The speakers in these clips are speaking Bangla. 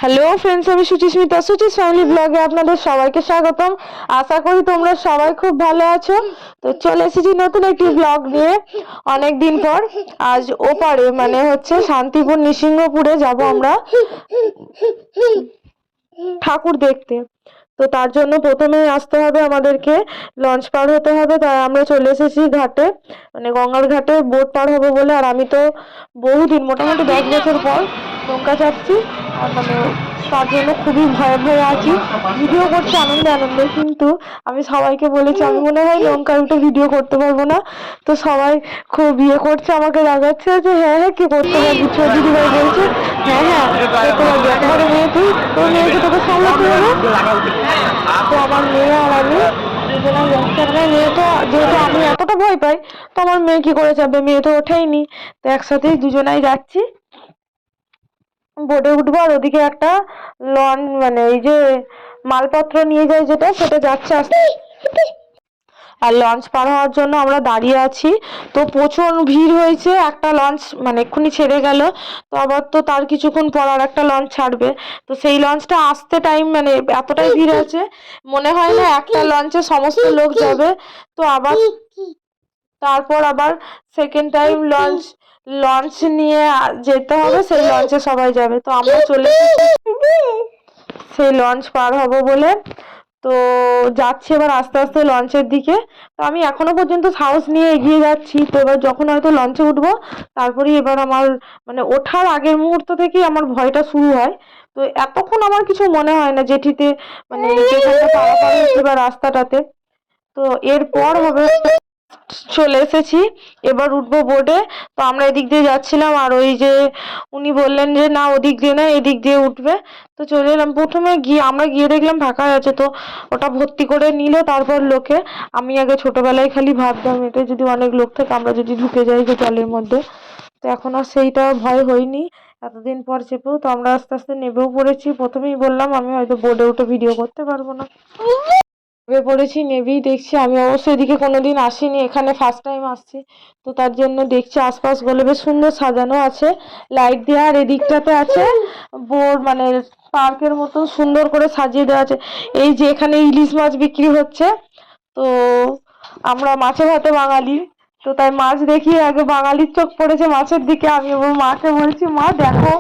হ্যালো ফ্রেন্ডস, আমি সুচিস্মিতা, সুচিস ফ্যামিলি ব্লগে আপনাদের সবাইকে স্বাগতম। আশা করি তোমরা সবাই খুব ভালো আছো। তো চলে এসেছি নতুন একটি ব্লগ নিয়ে অনেকদিন পর। আজ ওপারে মানে হচ্ছে শান্তিপুর নৃসিংহপুরে যাব আমরা ঠাকুর দেখতে। তো তার জন্য প্রথমেই আসতে হবে আমাদেরকে, লঞ্চ পার হতে হবে। তাই আমরা চলে এসেছি ঘাটে, মানে গঙ্গার ঘাটে বোট পার হবো বলে। আর আমি তো বহুদিন, মোটামুটি 10 বছর পর নৌকা চাপছি। আর মানে তার জন্য খুবই ভয়ে ভয়ে আছি। ভিডিও করছি আনন্দে আনন্দে, কিন্তু আমি সবাইকে বলেছি আমি মনে হয় নৌকায় উঠে ভিডিও করতে পারবো না। তো সবাই খুব ইয়ে করছে, আমাকে রাগাচ্ছে যে হ্যাঁ হ্যাঁ কি করতে পারবি। ছোট দিদিভাই বলছে হ্যাঁ হ্যাঁ করতে পারবি, একেবারে মেয়ে তুই, তোর মেয়েকে তোকে সামলাতে হবে। তো আমার মেয়ে আর আমি দুজনে যাচ্ছি। আমার মেয়ে তো, যেহেতু আমি এতটা ভয় পাই, তো আমার মেয়ে কি করে যাবে, মেয়ে তো ওঠেইনি। তো একসাথেই দুজনাই যাচ্ছি, বোটে উঠবো। আর ওদিকে একটা মানে এই যে মালপত্র নিয়ে যায় যেটা, সেটা যাচ্ছে আস্তে। আর লঞ্চ পার হওয়ার জন্য আমরা দাঁড়িয়ে আছি। তো প্রচুর ভিড় হয়েছে, একটা লঞ্চ মানে এক্ষুনি ছেড়ে গেল। তো আবার তো তার কিছুক্ষণ পর আর একটা লঞ্চ ছাড়বে। তো সেই লঞ্চটা আসতে টাইম, মানে এতটাই ভিড় আছে, মনে হয় না একটা লঞ্চে সমস্ত লোক যাবে। তো আবার তারপর আবার সেকেন্ড টাইম লঞ্চ নিয়ে যেতে হবে, সেই লঞ্চে সবাই যাবে। তো আমরা চলে সেই লঞ্চ পার হব বলে তো যাচ্ছি এবার আস্তে আস্তে লঞ্চের দিকে। তো আমি এখনো পর্যন্ত সাহস নিয়ে এগিয়ে যাচ্ছি। তো এবার যখন হয়তো লঞ্চে উঠবো, তারপরেই এবার আমার মানে ওঠার আগের মুহূর্ত থেকেই আমার ভয়টা শুরু হয়। তো এতক্ষণ আমার কিছু মনে হয় না, জেঠিতে মানে যেখানটা পারাপার হচ্ছে বা রাস্তাটাতে। তো এরপর হবে, চলে এসেছি, এবার উঠবো বোর্ডে। তো আমরা এদিক দিয়ে যাচ্ছিলাম, আর ওই যে উনি বললেন যে না ওদিক দিয়ে না এদিক দিয়ে উঠবে। তো চলে এলাম। প্রথমে গিয়ে আমরা গিয়ে দেখলাম ফাঁকা আছে, তো ওটা ভর্তি করে নিল তারপর লোকে। আমি আগে ছোটবেলায় খালি ভাবতাম এটা যদি অনেক লোক থাকে, আমরা যদি ঢুকে যাই যে জলের মধ্যে। তো এখন আর সেইটা ভয় হয়নি এতদিন পর চেপেও। তো আমরা আস্তে আস্তে নেবেও পড়েছি। প্রথমেই বললাম আমি হয়তো বোর্ডে উঠে ভিডিও করতে পারবো না। নেমে পড়েছি, নেবেই দেখছি, আমি অবশ্য এদিকে কোনোদিন আসিনি, এখানে ফার্স্ট টাইম আসছি। তো তার জন্য দেখছি আশপাশ গুলো বেশ সুন্দর সাজানো আছে লাইট দিয়ে। আর এদিকটাতে আছে বোর্ড, মানে পার্কের মতো সুন্দর করে সাজিয়ে দেওয়া আছে। এই যে এখানে ইলিশ মাছ বিক্রি হচ্ছে। তো আমরা মাছে ভাতে বাঙালি, তো তাই মাছ দেখিয়ে আগে বাঙালির চোখ পড়েছে মাছের দিকে। আমি আমার মাকে বলছি মা দেখো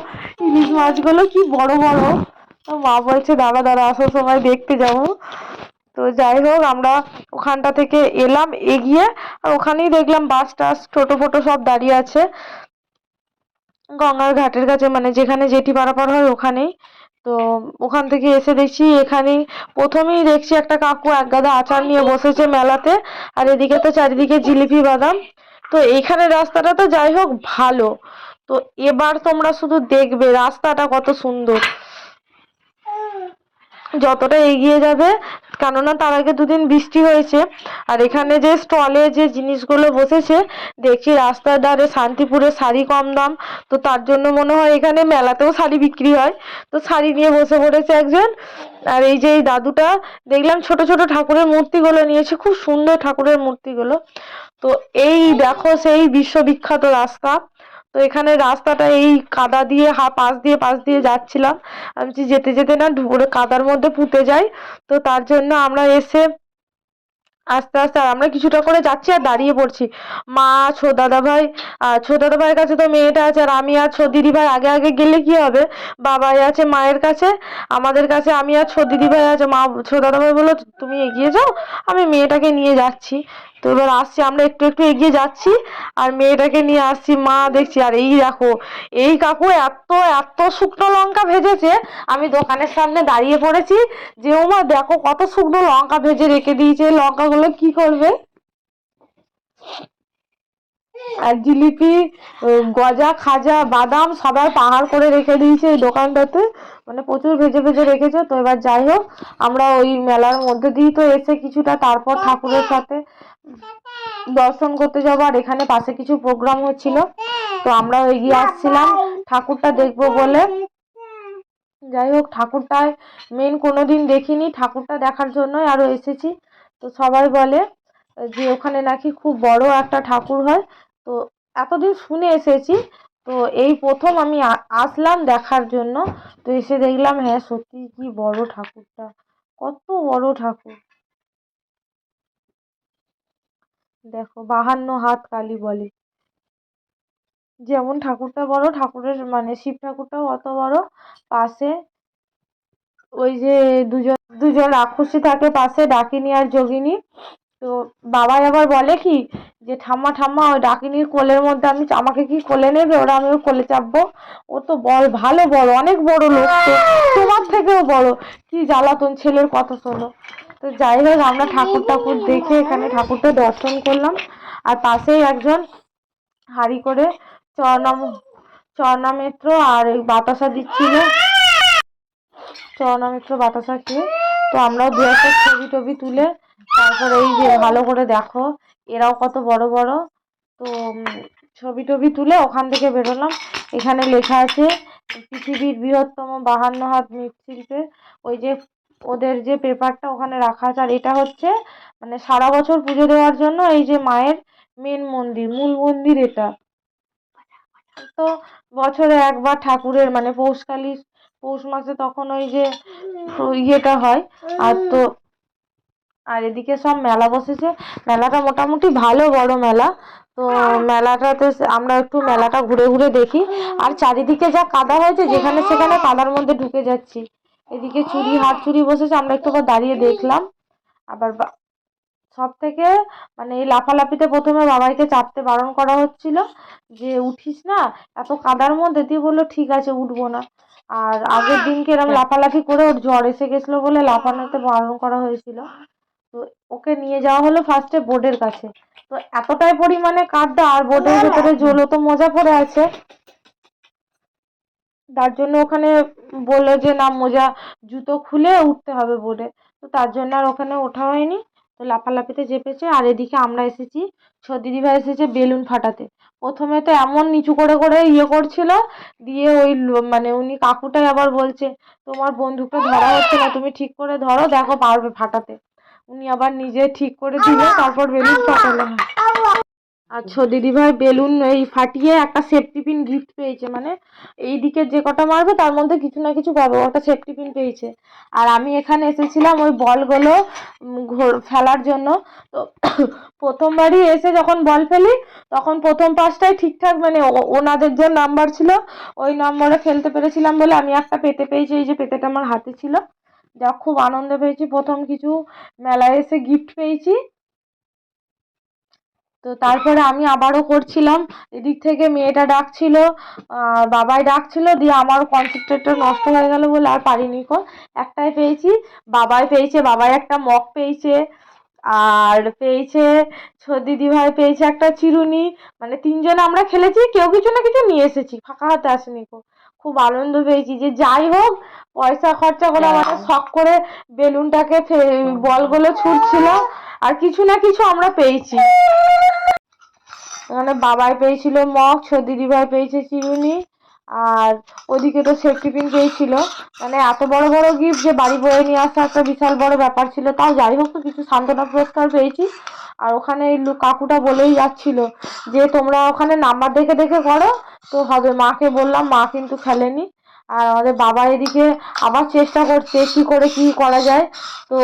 ইলিশ মাছগুলো কি বড় বড়। তো মা বলছে দাঁড়া দাঁড়া আসার সময় দেখতে যাবো। তো যাই হোক, আমরা ওখানটা থেকে এলাম এগিয়ে, আর ওখানেই দেখলাম বাস টাস টোটো ফোটো সব দাঁড়িয়ে আছে গঙ্গার ঘাটের কাছে, মানে যেখানে জেটি পারাপার হয় ওখানেই। তো ওখান থেকে এসে দেখছি এখানেই প্রথমেই দেখছি একটা কাকু এক গাদা আচার নিয়ে বসেছে মেলাতে। আর এদিকে তো চারিদিকে জিলিপি বাদাম। তো এইখানে রাস্তাটা তো যাই হোক ভালো। তো এবার তোমরা শুধু দেখবে রাস্তাটা কত সুন্দর যতটা এগিয়ে যাবে, কেননা তার আগে দুদিন বৃষ্টি হয়েছে। আর এখানে যে স্টলে যে জিনিসগুলো বসেছে, দেখছি রাস্তার ধারে শান্তিপুরে শাড়ি কম দাম। তো তার জন্য মনে হয় এখানে মেলাতেও শাড়ি বিক্রি হয়। তো শাড়ি নিয়ে বসে পড়েছে একজন। আর এই যে এই দাদুটা দেখলাম ছোট ছোট ঠাকুরের মূর্তিগুলো নিয়েছে, খুব সুন্দর ঠাকুরের মূর্তিগুলো। তো এই দেখো সেই বিশ্ববিখ্যাত রাস্তা। তো এখানে রাস্তাটা এই কাদা দিয়ে পাশ দিয়ে যাচ্ছিলাম। আমি যেতে যেতে না ঢুকে কাদার মধ্যে পুঁতে যাই। তো তার জন্য আমরা এসে আস্তে আস্তে আর আমরা কিছুটা করে যাচ্ছি আর দাঁড়িয়ে পড়ছি। মা, দাদা ভাই, দাদা ভাইয়ের কাছে তো মেয়েটা আছে, আর আমি আর দিদি ভাই আগে আগে গেলে কি হবে, বাবাই আছে মায়ের কাছে, আমাদের কাছে আমি আর দিদি ভাই আছে। মা, দাদা ভাই বললো তুমি এগিয়ে যাও, আমি মেয়েটাকে নিয়ে যাচ্ছি। তো এবার আসছি, আমরা একটু একটু এগিয়ে যাচ্ছি আর মেয়েটাকে নিয়ে আসছি। মা দেখছি, আর এই দেখো এই কাকু এত এত শুকনো লঙ্কা ভেজেছে। আমি দোকানের সামনে দাঁড়িয়ে পড়েছি যে ও মা দেখো কত শুকনো লঙ্কা ভেজে রেখে দিয়েছে, লঙ্কাগুলো কি করবে। আর জিলিপি, গজা, খাজা, বাদাম সবাই পাহাড় করে রেখে দিয়েছে এই দোকানটাতে, মানে প্রচুর ভেজে ভেজে রেখেছে। তো এবার যাই হোক, আমরা ওই মেলার মধ্যে দিয়ে তো এসে কিছুটা, তারপর ঠাকুরের সাথে দর্শন করতে যাবো। আর এখানে পাশে কিছু প্রোগ্রাম হচ্ছিল, তো আমরা এগিয়ে আসছিলাম ঠাকুরটা দেখবো বলে। যাই হোক, ঠাকুরটায় মেন কোনোদিন দেখিনি, ঠাকুরটা দেখার জন্যই আরো এসেছি। তো সবাই বলে যে ওখানে নাকি খুব বড় একটা ঠাকুর হয়। তো এতদিন শুনে এসেছি, তো তো এই প্রথম আমি আসলাম দেখার জন্য। তো এসে দেখলাম হ্যাঁ সত্যি কি বড় ঠাকুরটা, কত বড় ঠাকুর। দেখো 52 হাত কালী বলে, যেমন ঠাকুরটা বড়, ঠাকুরের মানে শিব ঠাকুরটাও অত বড়। পাশে ওই যে দুজন দুজন রাক্ষসী থাকে পাশে, ডাকিনী আর যোগিনী। তো বাবাই আবার বলে কি যে ঠাম্মা ঠাম্মা ওই ডাকিনীর কোলের মধ্যে আমাকে কি কোলে নেবে, ওরা আমি ওর কোলে চাপবো। ও তো ভালো বড়, অনেক বড় লোক, তো তোমার থেকেও বড়। কি জ্বালাতন, ছেলের কথা শোনো। তো যাই হোক আমরা ঠাকুর ঠাকুর দেখে এখানে ঠাকুরটা দর্শন করলাম। আর পাশেই একজন হাঁড়ি করে চরনাম চরণামিত্র আর এই বাতাসা দিচ্ছিল, চরণামিত্র বাতাসা খেয়ে। তো আমরাও দু একটা ছবি টবি তুলে তারপর এই যে ভালো করে দেখো এরাও কত বড় বড়। তো ছবি টবি তুলে ওখান থেকে বেরোলাম। এখানে লেখা আছে পৃথিবীর বৃহত্তম 52 হাত মৃৎশিল্পে, ওই যে ওদের যে পেপারটা ওখানে রাখা আছে। আর এটা হচ্ছে মানে সারা বছর পুজো দেওয়ার জন্য এই যে মায়ের মেন মন্দির, মূল মন্দির এটা। তো বছরে একবার ঠাকুরের মানে পৌষ মাসে তখন ওই যে ইয়েটা হয়। আর তো আর এদিকে সব মেলা বসেছে, মেলাটা মোটামুটি ভালো বড় মেলা। তো মেলাটাতে আমরা একটু মেলাটা ঘুরে ঘুরে দেখি। আর চারিদিকে যা কাদা হয়েছে, যেখানে সেখানে কাদার মধ্যে ঢুকে যাচ্ছি। এদিকে হাত চুরি বসেছে, আমরা একটু দাঁড়িয়ে দেখলাম। আবার সব থেকে মানে এই লাফালাফিতে প্রথমে বাবাইকে চাপতে বারণ করা হচ্ছিল যে উঠিস না এত কাদার মধ্যে, দিয়ে বললো ঠিক আছে উঠবো না। আর আগের দিনকে এরকম লাফালাফি করে ওর জ্বর এসে গেছিলো বলে লাফানোতে বারণ করা হয়েছিল। তো ওকে নিয়ে যাওয়া হলো ফার্স্টে বোর্ডের কাছে। তো এতটাই পরিমাণে কাদা আর বোর্ডের ভেতরে জলও তো মজা পড়ে আছে, তার জন্য ওখানে বললো যে না মোজা জুতো খুলে উঠতে হবে বোর্ডে। তো তার জন্য আর ওখানে ওঠা হয়নি। তো লাফালাফিতে চেপেছে। আর এদিকে আমরা এসেছি, দিদিভাই এসেছে বেলুন ফাটাতে। প্রথমে তো এমন নিচু করে করে ইয়ে করছিল, দিয়ে ওই মানে উনি কাকুটাই আবার বলছে তোমার বন্দুকটা ধরা হচ্ছে না, তুমি ঠিক করে ধরো, দেখো পারবে ফাটাতে। উনি আবার নিজে ঠিক করে দিল, তারপর বেলুন ফাটালো। আচ্ছা দিদিভাই বেলুন এই ফাটিয়ে একটা সেফটি পিন গিফট পেয়েছে, মানে এই দিকে যে কটা মারবে তার মধ্যে কিছু না কিছু পাবে, একটা সেফটি পিন পেয়েছে। আর আমি এখানে এসেছিলাম ওই বলগুলো ফেলার জন্য। তো প্রথমবারই এসে যখন বল ফেলি তখন প্রথম পাঁচটাই ঠিকঠাক মানে ওনাদের যে নাম্বার ছিল ওই নম্বরে ফেলতে পেরেছিলাম বলে আমি একটা পেতে পেয়েছি, এই যে পেতেটা আমার হাতে ছিল। যা খুব আনন্দ পেয়েছি, প্রথম কিছু মেলায় এসে গিফট পেয়েছি। তো তারপরে আমি আবারও করছিলাম, এদিক থেকে মেয়েটা ডাকছিল, বাবাই ডাকছিল, দিয়ে আমার কনসেন্ট্রেটটা নষ্ট হয়ে গেল বলে আর পারিনি কো। একটাই পেয়েছি, বাবাই পেয়েছে, বাবাই একটা মগ পেয়েছে। আর পেয়েছে দিদিভাই পেয়েছে একটা চিরুনি। মানে তিনজনে আমরা খেলেছি, কেউ কিছু না কিছু নিয়ে এসেছি, ফাঁকা হাতে আসেনি কো। খুব আনন্দ পেয়েছি যে যাই হোক পয়সা খরচা করে আমাদের শখ করে বেলুনটাকে বলগুলো ছুটছিল, আর কিছু না কিছু আমরা পেয়েছি। মানে বাবাই পেয়েছিল মগ, দিদিভাই পেয়েছে চিরুনি, আর ওদিকে তো সেফটি পিন পেয়েছিল। মানে এত বড় বড় গিফট যে বাড়ি বয়ে নিয়ে আসা একটা বিশাল বড় ব্যাপার ছিল। তাও যাই হোক তো কিছু সান্ত্বনা পুরস্কার পেয়েছি। আর ওখানে এই কাকুটা বলেই যাচ্ছিল যে তোমরা ওখানে নাম্বার দেখে দেখে করো তো হবে। মাকে বললাম, মা কিন্তু খেলেনি। আর আমাদের বাবা এদিকে আবার চেষ্টা করছে কি করে কি করা যায়। তো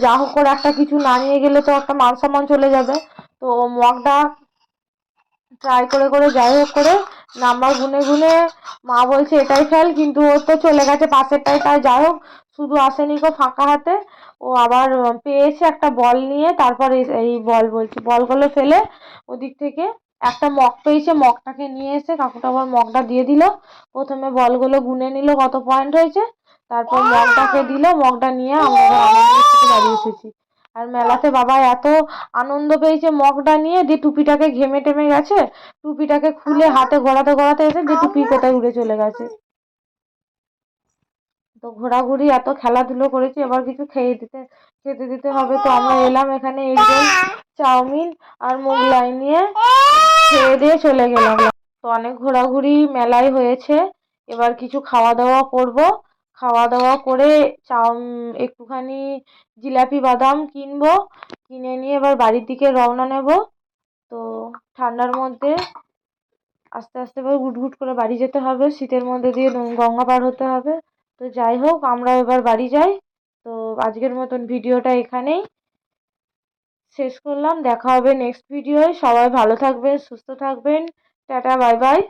যা হোক করে একটা কিছু না নিয়ে গেলে তো একটা মান সম্মান চলে যাবে। তো মগটা ট্রাই করে করে যাই হোক করে নাম্বার গুনে গুনে মা বলছে এটাই ফেল, কিন্তু ও তো চলে গেছে পাশেরটাই। তাই যাই হোক শুধু আসেনি কো ফাঁকা হাতে, ও আবার পেয়েছে একটা বল নিয়ে। তারপর এই বলগুলো ফেলে ওদিক থেকে একটা মগ পেয়েছে, মগটাকে নিয়ে এসে কাকুটা আবার মগটা দিয়ে দিল। প্রথমে বলগুলো গুনে নিল কত পয়েন্ট হয়েছে, তারপর মগটাকে দিল, মগটা নিয়ে আমরা আনন্দের সাথে বাড়ি এসেছি। আর মেলাতে বাবা এত আনন্দ পেয়েছে মগটা নিয়ে, দিয়ে টুপিটাকে ঘেমে টেমে গেছে, টুপিটাকে খুলে হাতে গড়াতে গড়াতে এসে দিয়ে টুপি কোথায় উড়ে চলে গেছে। তো ঘোরাঘুরি এত খেলাধুলো করেছি, এবার কিছু খেতে দিতে হবে। তো আমরা এলাম এখানে এগরোল, চাউমিন আর মোগলাই নিয়ে খেয়ে দিয়ে চলে গেলাম। তো অনেক ঘোরাঘুরি মেলায় হয়েছে, এবার কিছু খাওয়া দাওয়া করব। খাওয়া দাওয়া করে একটুখানি জিলাপি বাদাম কিনবো, কিনে নিয়ে এবার বাড়ির দিকে রওনা নেব। তো ঠান্ডার মধ্যে আস্তে আস্তে এবার গুটগুট করে বাড়ি যেতে হবে, শীতের মধ্যে দিয়ে গঙ্গা পার হতে হবে। তো যাই হোক, আমরা এবার বাড়ি যাই। তো আজকের মতন ভিডিওটা এখানেই শেষ করলাম। দেখা হবে নেক্সট ভিডিওয়। সবাই ভালো থাকবেন, সুস্থ থাকবেন। Tata, bye bye.